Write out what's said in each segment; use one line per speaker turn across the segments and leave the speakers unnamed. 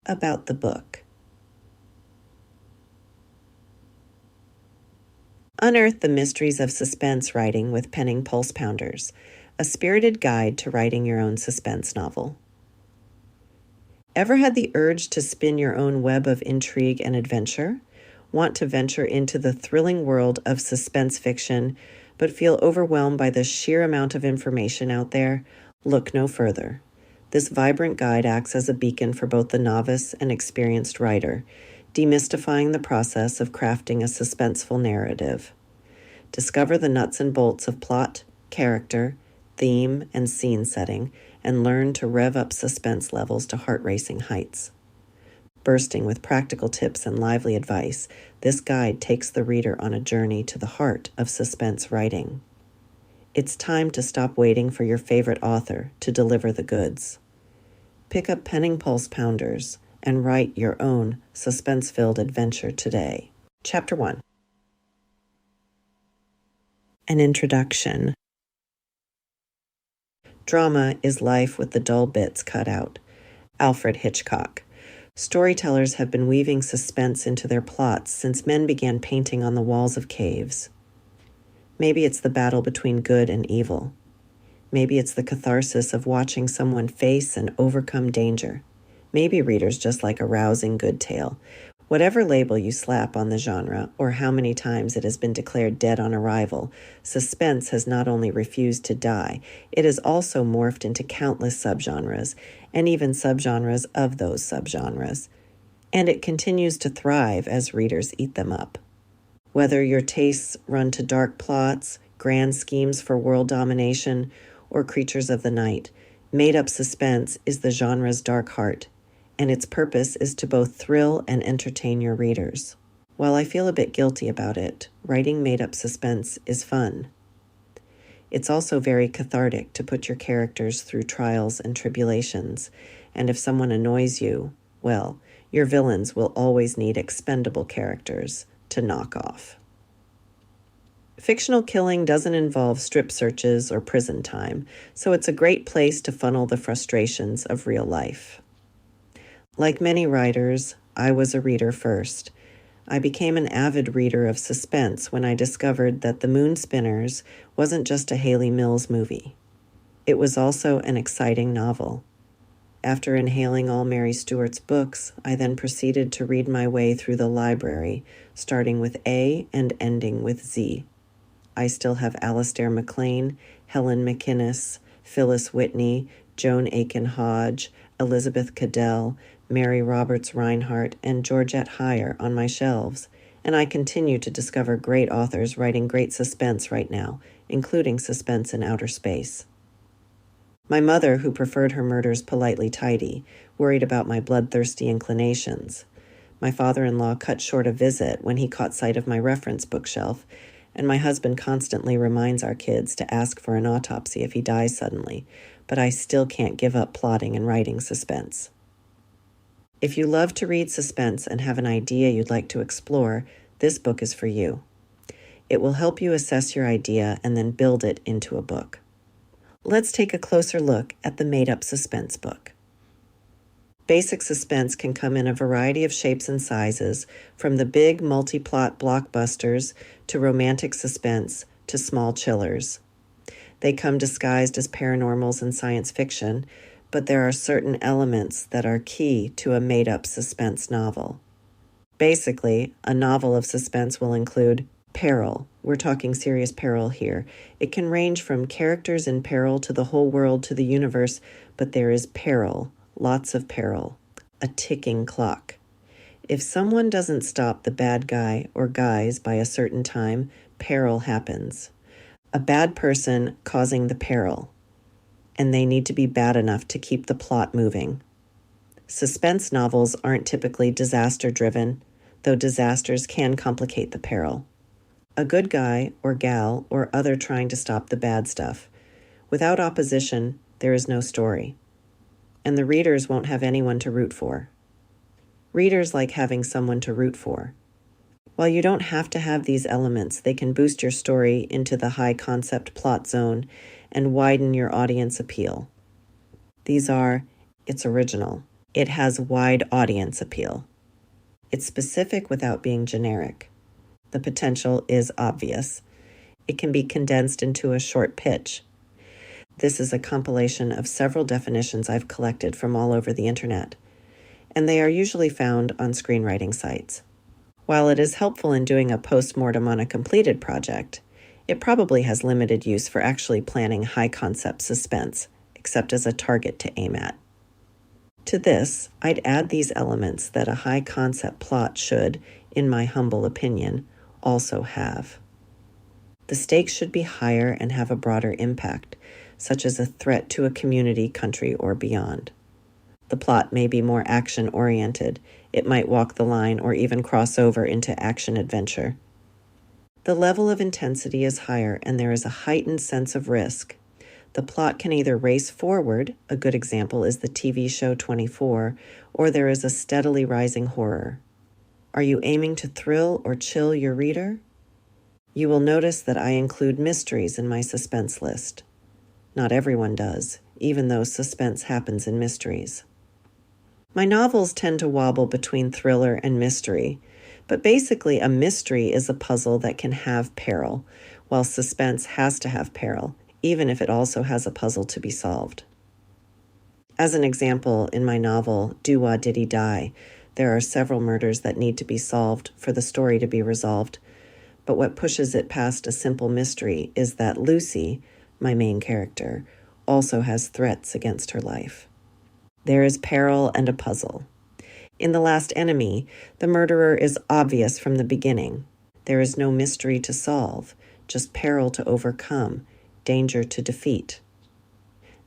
about the book. Unearth the mysteries of suspense writing with Penning Pulse Pounders, a spirited guide to writing your own suspense novel. Ever had the urge to spin your own web of intrigue and adventure? Want to venture into the thrilling world of suspense fiction, but feel overwhelmed by the sheer amount of information out there? Look no further. This vibrant guide acts as a beacon for both the novice and experienced writer, demystifying the process of crafting a suspenseful narrative. Discover the nuts and bolts of plot, character, theme, and scene setting, and learn to rev up suspense levels to heart-racing heights. Bursting with practical tips and lively advice, this guide takes the reader on a journey to the heart of suspense writing. It's time to stop waiting for your favorite author to deliver the goods. Pick up Penning Pulse Pounders and write your own suspense-filled adventure today. Chapter 1. An introduction. Drama is life with the dull bits cut out. Alfred Hitchcock. Storytellers have been weaving suspense into their plots since men began painting on the walls of caves. Maybe it's the battle between good and evil. Maybe it's the catharsis of watching someone face and overcome danger. Maybe readers just like a rousing good tale. Whatever label you slap on the genre, or how many times it has been declared dead on arrival, suspense has not only refused to die, it has also morphed into countless subgenres, and even subgenres of those subgenres. And it continues to thrive as readers eat them up. Whether your tastes run to dark plots, grand schemes for world domination, or creatures of the night, made-up suspense is the genre's dark heart, and its purpose is to both thrill and entertain your readers. While I feel a bit guilty about it, writing made-up suspense is fun. It's also very cathartic to put your characters through trials and tribulations, and if someone annoys you, well, your villains will always need expendable characters to knock off. Fictional killing doesn't involve strip searches or prison time, so it's a great place to funnel the frustrations of real life. Like many writers, I was a reader first. I became an avid reader of suspense when I discovered that The Moon Spinners wasn't just a Haley Mills movie. It was also an exciting novel. After inhaling all Mary Stewart's books, I then proceeded to read my way through the library, starting with A and ending with Z. I still have Alistair MacLean, Helen McInnes, Phyllis Whitney, Joan Aiken Hodge, Elizabeth Cadell, Mary Roberts Reinhardt, and Georgette Heyer on my shelves, and I continue to discover great authors writing great suspense right now, including suspense in outer space. My mother, who preferred her murders politely tidy, worried about my bloodthirsty inclinations. My father-in-law cut short a visit when he caught sight of my reference bookshelf, and my husband constantly reminds our kids to ask for an autopsy if he dies suddenly, but I still can't give up plotting and writing suspense. If you love to read suspense and have an idea you'd like to explore, this book is for you. It will help you assess your idea and then build it into a book. Let's take a closer look at the made-up suspense book. Basic suspense can come in a variety of shapes and sizes, from the big multi-plot blockbusters to romantic suspense to small chillers. They come disguised as paranormals and science fiction, but there are certain elements that are key to a made-up suspense novel. Basically, a novel of suspense will include peril. We're talking serious peril here. It can range from characters in peril to the whole world to the universe, but there is peril, lots of peril, a ticking clock. If someone doesn't stop the bad guy or guys by a certain time, peril happens. A bad person causing the peril, and they need to be bad enough to keep the plot moving. Suspense novels aren't typically disaster-driven, though disasters can complicate the peril. A good guy or gal or other trying to stop the bad stuff. Without opposition, there is no story. And the readers won't have anyone to root for. Readers like having someone to root for. While you don't have to have these elements, they can boost your story into the high-concept plot zone and widen your audience appeal. These are, it's original, It has wide audience appeal. It's specific without being generic. The potential is obvious. It can be condensed into a short pitch. This is a compilation of several definitions I've collected from all over the internet, and they are usually found on screenwriting sites. While it is helpful in doing a post-mortem on a completed project, it probably has limited use for actually planning high-concept suspense, except as a target to aim at. To this, I'd add these elements that a high-concept plot should, in my humble opinion, also have. The stakes should be higher and have a broader impact, such as a threat to a community, country, or beyond. The plot may be more action-oriented. It might walk the line or even cross over into action-adventure. The level of intensity is higher and there is a heightened sense of risk. The plot can either race forward, a good example is the TV show 24, or there is a steadily rising horror. Are you aiming to thrill or chill your reader? You will notice that I include mysteries in my suspense list. Not everyone does, even though suspense happens in mysteries. My novels tend to wobble between thriller and mystery, but basically a mystery is a puzzle that can have peril, while suspense has to have peril, even if it also has a puzzle to be solved. As an example, in my novel, Do Wah Diddy Die, there are several murders that need to be solved for the story to be resolved, but what pushes it past a simple mystery is that Lucy, my main character, also has threats against her life. There is peril and a puzzle. In The Last Enemy, the murderer is obvious from the beginning. There is no mystery to solve, just peril to overcome, danger to defeat.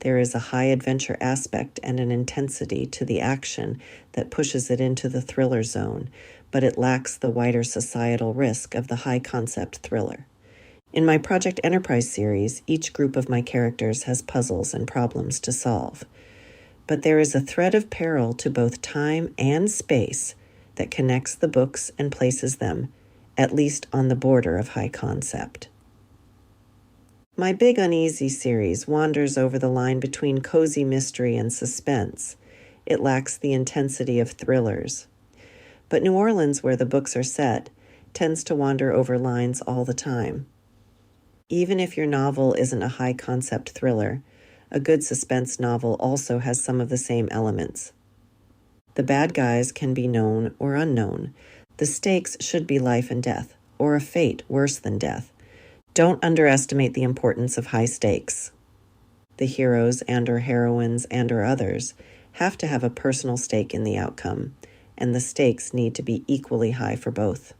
There is a high adventure aspect and an intensity to the action that pushes it into the thriller zone, but it lacks the wider societal risk of the high-concept thriller. In my Project Enterprise series, each group of my characters has puzzles and problems to solve. But there is a thread of peril to both time and space that connects the books and places them, at least on the border of high concept. My Big Uneasy series wanders over the line between cozy mystery and suspense. It lacks the intensity of thrillers. But New Orleans, where the books are set, tends to wander over lines all the time. Even if your novel isn't a high-concept thriller, a good suspense novel also has some of the same elements. The bad guys can be known or unknown. The stakes should be life and death, or a fate worse than death. Don't underestimate the importance of high stakes. The heroes and/or heroines and/or others have to have a personal stake in the outcome, and the stakes need to be equally high for both.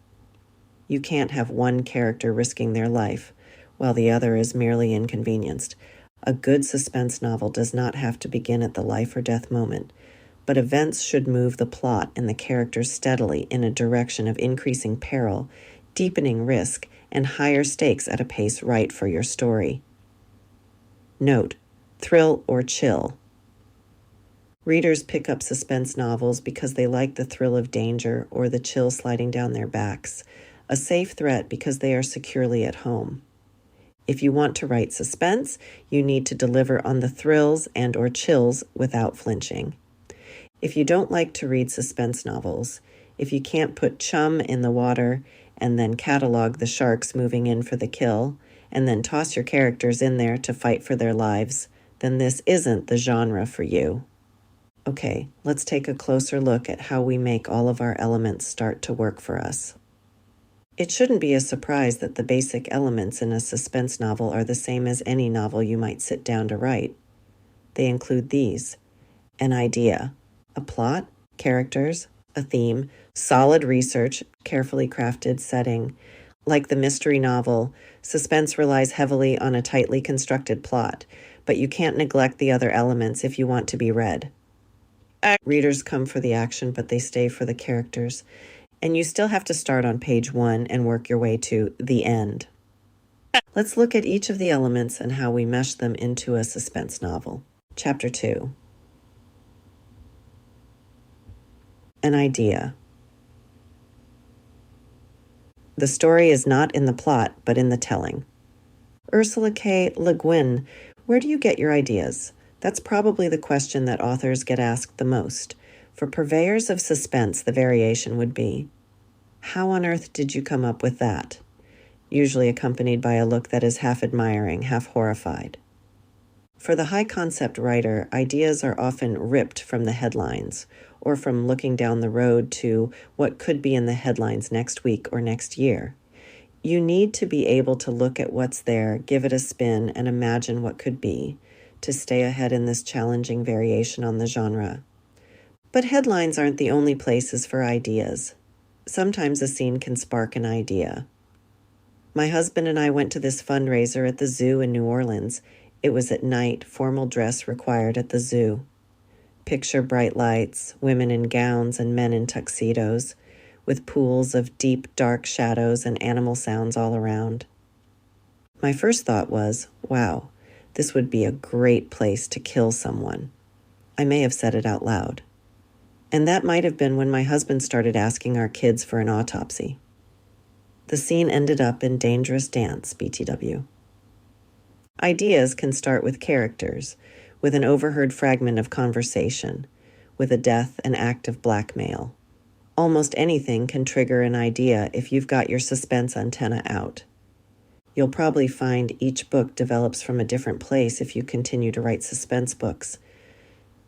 You can't have one character risking their life, while the other is merely inconvenienced. A good suspense novel does not have to begin at the life or death moment, but events should move the plot and the characters steadily in a direction of increasing peril, deepening risk, and higher stakes at a pace right for your story. Note: thrill or chill. Readers pick up suspense novels because they like the thrill of danger or the chill sliding down their backs, a safe threat because they are securely at home. If you want to write suspense, you need to deliver on the thrills and/or chills without flinching. If you don't like to read suspense novels, if you can't put chum in the water and then catalog the sharks moving in for the kill, and then toss your characters in there to fight for their lives, then this isn't the genre for you. Okay, let's take a closer look at how we make all of our elements start to work for us. It shouldn't be a surprise that the basic elements in a suspense novel are the same as any novel you might sit down to write. They include these: an idea, a plot, characters, a theme, solid research, carefully crafted setting. Like the mystery novel, suspense relies heavily on a tightly constructed plot, but you can't neglect the other elements if you want to be read. Readers come for the action, but they stay for the characters. And you still have to start on page 1 and work your way to the end. Let's look at each of the elements and how we mesh them into a suspense novel. Chapter 2. An idea. The story is not in the plot, but in the telling. Ursula K. Le Guin, where do you get your ideas? That's probably the question that authors get asked the most. For purveyors of suspense, the variation would be, "How on earth did you come up with that?" Usually accompanied by a look that is half admiring, half horrified. For the high-concept writer, ideas are often ripped from the headlines, or from looking down the road to what could be in the headlines next week or next year. You need to be able to look at what's there, give it a spin, and imagine what could be, to stay ahead in this challenging variation on the genre. But headlines aren't the only places for ideas. Sometimes a scene can spark an idea. My husband and I went to this fundraiser at the zoo in New Orleans. It was at night, formal dress required at the zoo. Picture bright lights, women in gowns and men in tuxedos, with pools of deep, dark shadows and animal sounds all around. My first thought was, wow, this would be a great place to kill someone. I may have said it out loud. And that might have been when my husband started asking our kids for an autopsy. The scene ended up in Dangerous Dance, BTW. Ideas can start with characters, with an overheard fragment of conversation, with a death and act of blackmail. Almost anything can trigger an idea if you've got your suspense antenna out. You'll probably find each book develops from a different place if you continue to write suspense books.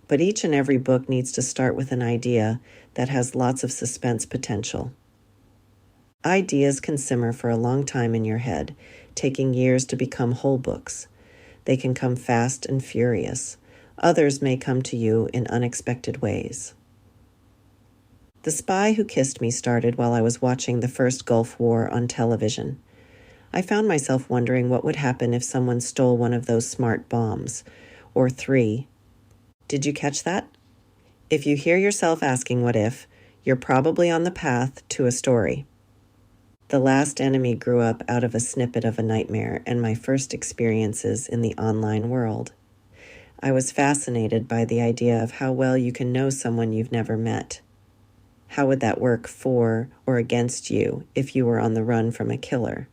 But each and every book needs to start with an idea that has lots of suspense potential. Ideas can simmer for a long time in your head, taking years to become whole books. They can come fast and furious. Others may come to you in unexpected ways. The Spy Who Kissed Me started while I was watching the first Gulf War on television. I found myself wondering what would happen if someone stole one of those smart bombs, or 3. Did you catch that? If you hear yourself asking what if, you're probably on the path to a story. The Last Enemy grew up out of a snippet of a nightmare and my first experiences in the online world. I was fascinated by the idea of how well you can know someone you've never met. How would that work for or against you if you were on the run from a killer?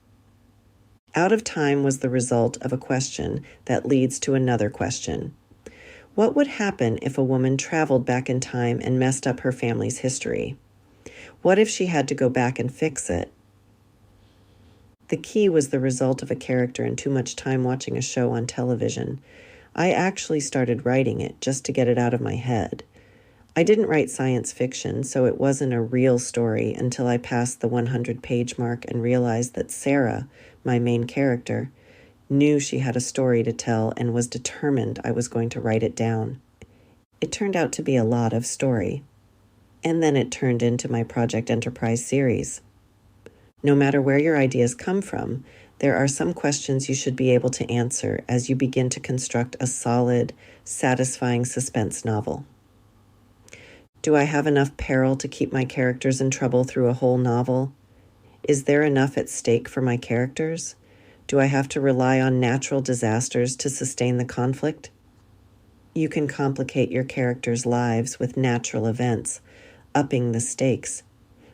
Out of Time was the result of a question that leads to another question. What would happen if a woman traveled back in time and messed up her family's history? What if she had to go back and fix it? The Key was the result of a character and too much time watching a show on television. I actually started writing it just to get it out of my head. I didn't write science fiction, so it wasn't a real story until I passed the 100-page mark and realized that Sarah, my main character, knew she had a story to tell and was determined I was going to write it down. It turned out to be a lot of story. And then it turned into my Project Enterprise series. No matter where your ideas come from, there are some questions you should be able to answer as you begin to construct a solid, satisfying suspense novel. Do I have enough peril to keep my characters in trouble through a whole novel? Is there enough at stake for my characters? Do I have to rely on natural disasters to sustain the conflict? You can complicate your characters' lives with natural events, upping the stakes,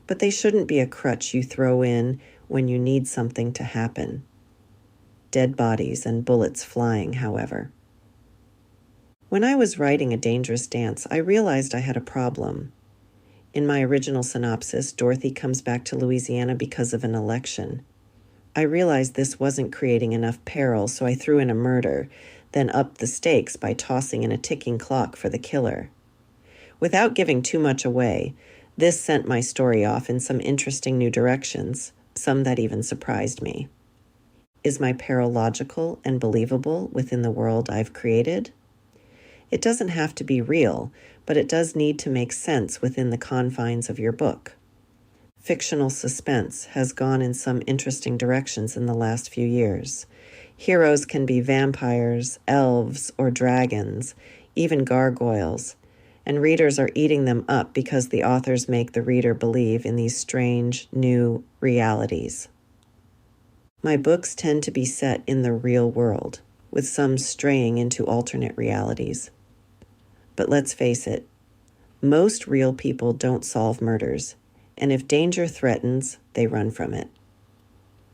but they shouldn't be a crutch you throw in when you need something to happen. Dead bodies and bullets flying, however. When I was writing A Dangerous Dance, I realized I had a problem. In my original synopsis, Dorothy comes back to Louisiana because of an election. I realized this wasn't creating enough peril, so I threw in a murder, then upped the stakes by tossing in a ticking clock for the killer. Without giving too much away, this sent my story off in some interesting new directions, some that even surprised me. Is my peril logical and believable within the world I've created? It doesn't have to be real, but it does need to make sense within the confines of your book. Fictional suspense has gone in some interesting directions in the last few years. Heroes can be vampires, elves, or dragons, even gargoyles, and readers are eating them up because the authors make the reader believe in these strange, new realities. My books tend to be set in the real world, with some straying into alternate realities. But let's face it, most real people don't solve murders, and if danger threatens, they run from it.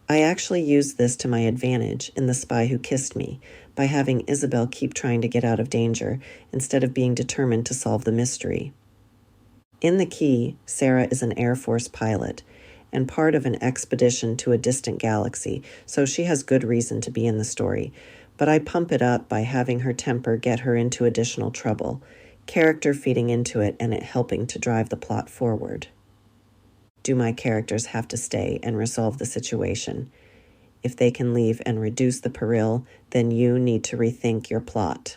I actually used this to my advantage in The Spy Who Kissed Me by having Isabel keep trying to get out of danger instead of being determined to solve the mystery. In The Key, Sarah is an Air Force pilot and part of an expedition to a distant galaxy, so she has good reason to be in the story. But I pump it up by having her temper get her into additional trouble, character feeding into it and it helping to drive the plot forward. Do my characters have to stay and resolve the situation? If they can leave and reduce the peril, then you need to rethink your plot.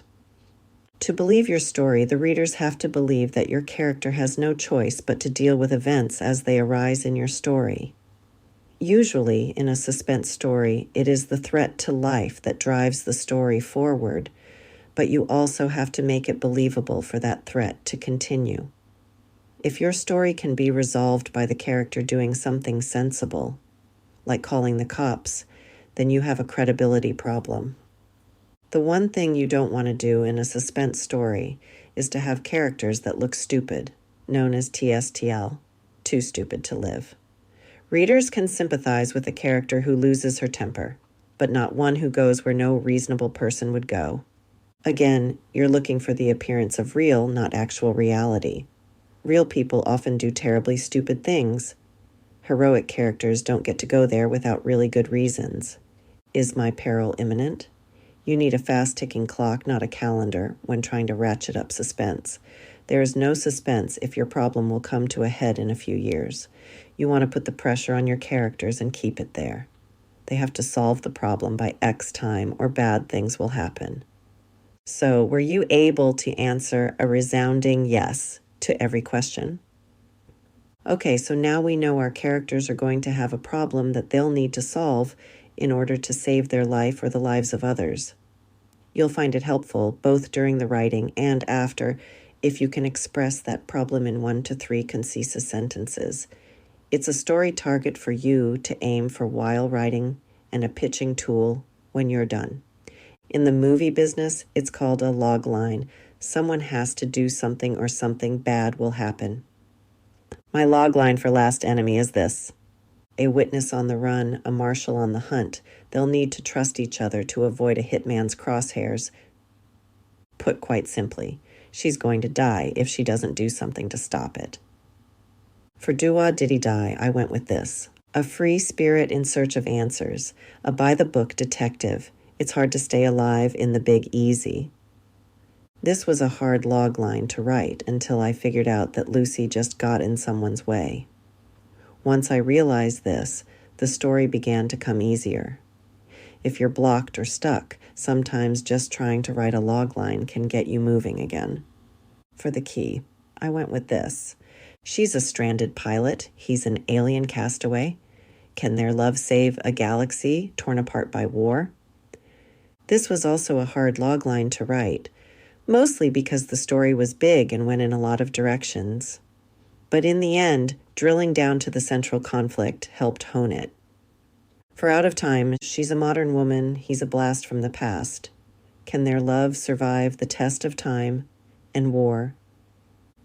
To believe your story, the readers have to believe that your character has no choice but to deal with events as they arise in your story. Usually, in a suspense story, it is the threat to life that drives the story forward, but you also have to make it believable for that threat to continue. If your story can be resolved by the character doing something sensible, like calling the cops, then you have a credibility problem. The one thing you don't want to do in a suspense story is to have characters that look stupid, known as TSTL, too stupid to live. Readers can sympathize with a character who loses her temper, but not one who goes where no reasonable person would go. Again, you're looking for the appearance of real, not actual reality. Real people often do terribly stupid things. Heroic characters don't get to go there without really good reasons. Is my peril imminent? You need a fast-ticking clock, not a calendar, when trying to ratchet up suspense. There is no suspense if your problem will come to a head in a few years. You want to put the pressure on your characters and keep it there. They have to solve the problem by X time or bad things will happen. So, were you able to answer a resounding yes to every question? Okay, so now we know our characters are going to have a problem that they'll need to solve in order to save their life or the lives of others. You'll find it helpful, both during the writing and after, if you can express that problem in 1 to 3 concise sentences. It's a story target for you to aim for while writing and a pitching tool when you're done. In the movie business, it's called a log line. Someone has to do something or something bad will happen. My log line for Last Enemy is this. A witness on the run, a marshal on the hunt. They'll need to trust each other to avoid a hitman's crosshairs. Put quite simply, she's going to die if she doesn't do something to stop it. For Do-Wah Diddy Die, I went with this. A free spirit in search of answers. A by-the-book detective. It's hard to stay alive in the big easy. This was a hard log line to write until I figured out that Lucy just got in someone's way. Once I realized this, the story began to come easier. If you're blocked or stuck, sometimes just trying to write a log line can get you moving again. For The Key, I went with this. She's a stranded pilot. He's an alien castaway. Can their love save a galaxy torn apart by war? This was also a hard log line to write, mostly because the story was big and went in a lot of directions. But in the end, drilling down to the central conflict helped hone it. For Out of Time, she's a modern woman, he's a blast from the past. Can their love survive the test of time and war?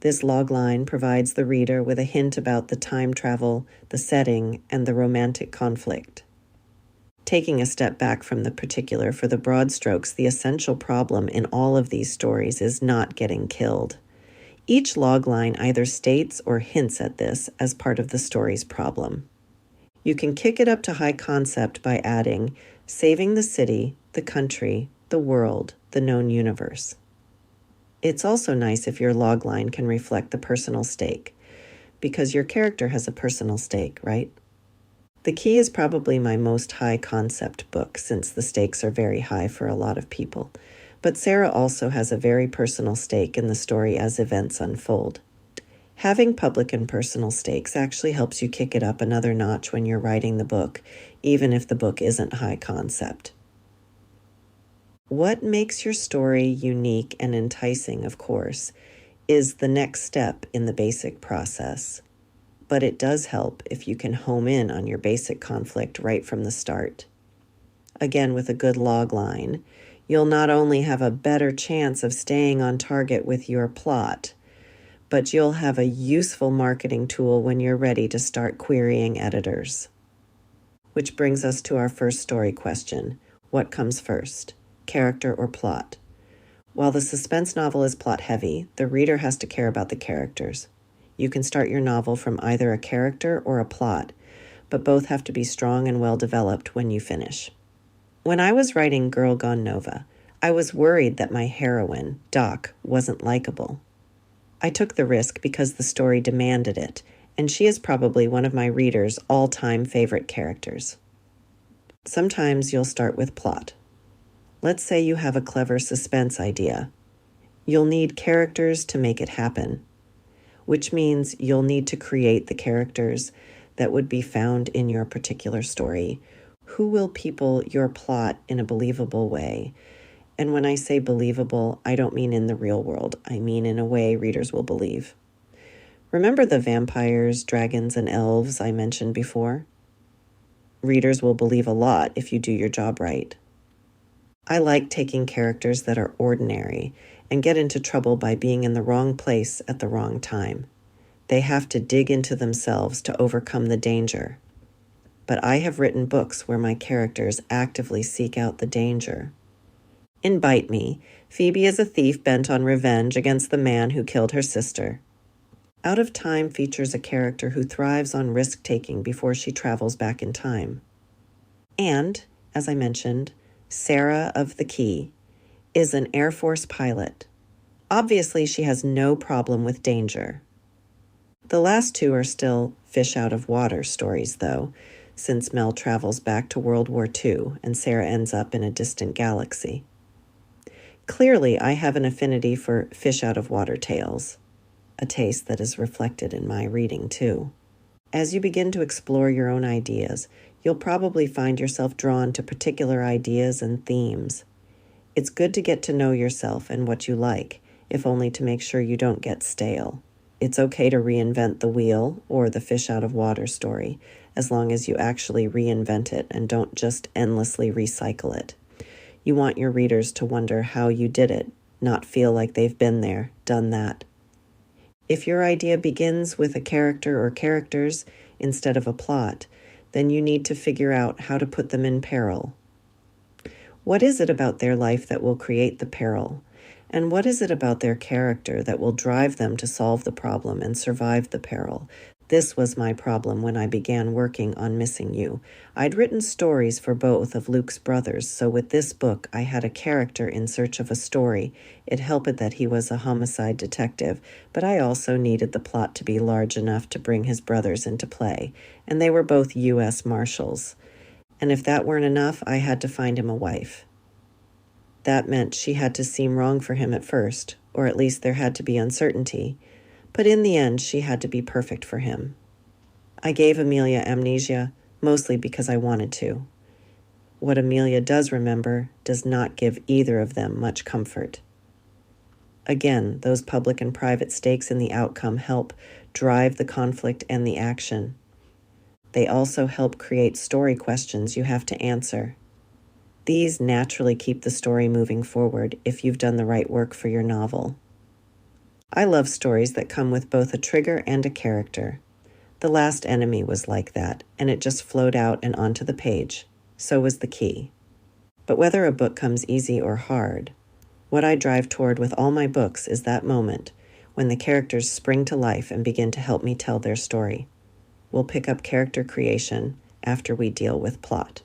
This logline provides the reader with a hint about the time travel, the setting, and the romantic conflict. Taking a step back from the particular for the broad strokes, the essential problem in all of these stories is not getting killed. Each logline either states or hints at this as part of the story's problem. You can kick it up to high concept by adding saving the city, the country, the world, the known universe. It's also nice if your logline can reflect the personal stake, because your character has a personal stake, right? The Key is probably my most high concept book since the stakes are very high for a lot of people. But Sarah also has a very personal stake in the story as events unfold. Having public and personal stakes actually helps you kick it up another notch when you're writing the book, even if the book isn't high concept. What makes your story unique and enticing, of course, is the next step in the basic process. But it does help if you can home in on your basic conflict right from the start. Again, with a good log line, you'll not only have a better chance of staying on target with your plot, but you'll have a useful marketing tool when you're ready to start querying editors. Which brings us to our first story question. What comes first, character or plot? While the suspense novel is plot heavy, the reader has to care about the characters. You can start your novel from either a character or a plot, but both have to be strong and well developed when you finish. When I was writing Girl Gone Nova, I was worried that my heroine, Doc, wasn't likable. I took the risk because the story demanded it, and she is probably one of my readers' all-time favorite characters. Sometimes you'll start with plot. Let's say you have a clever suspense idea. You'll need characters to make it happen, which means you'll need to create the characters that would be found in your particular story. Who will people your plot in a believable way? And when I say believable, I don't mean in the real world. I mean in a way readers will believe. Remember the vampires, dragons, and elves I mentioned before? Readers will believe a lot if you do your job right. I like taking characters that are ordinary and get into trouble by being in the wrong place at the wrong time. They have to dig into themselves to overcome the danger. But I have written books where my characters actively seek out the danger. In Bite Me, Phoebe is a thief bent on revenge against the man who killed her sister. Out of Time features a character who thrives on risk-taking before she travels back in time. And, as I mentioned, Sarah of the Key is an Air Force pilot. Obviously, she has no problem with danger. The last two are still fish out of water stories, though, since Mel travels back to World War II and Sarah ends up in a distant galaxy. Clearly, I have an affinity for fish out of water tales, a taste that is reflected in my reading, too. As you begin to explore your own ideas, you'll probably find yourself drawn to particular ideas and themes. It's good to get to know yourself and what you like, if only to make sure you don't get stale. It's okay to reinvent the wheel or the fish out of water story, as long as you actually reinvent it and don't just endlessly recycle it. You want your readers to wonder how you did it, not feel like they've been there, done that. If your idea begins with a character or characters instead of a plot, then you need to figure out how to put them in peril. What is it about their life that will create the peril? And what is it about their character that will drive them to solve the problem and survive the peril? This was my problem when I began working on Missing You. I'd written stories for both of Luke's brothers, so with this book I had a character in search of a story. It helped that he was a homicide detective, but I also needed the plot to be large enough to bring his brothers into play, and they were both U.S. Marshals. And if that weren't enough, I had to find him a wife. That meant she had to seem wrong for him at first, or at least there had to be uncertainty. But in the end, she had to be perfect for him. I gave Amelia amnesia, mostly because I wanted to. What Amelia does remember does not give either of them much comfort. Again, those public and private stakes in the outcome help drive the conflict and the action. They also help create story questions you have to answer. These naturally keep the story moving forward if you've done the right work for your novel. I love stories that come with both a trigger and a character. The Last Enemy was like that, and it just flowed out and onto the page. So was The Key. But whether a book comes easy or hard, what I drive toward with all my books is that moment when the characters spring to life and begin to help me tell their story. We'll pick up character creation after we deal with plot.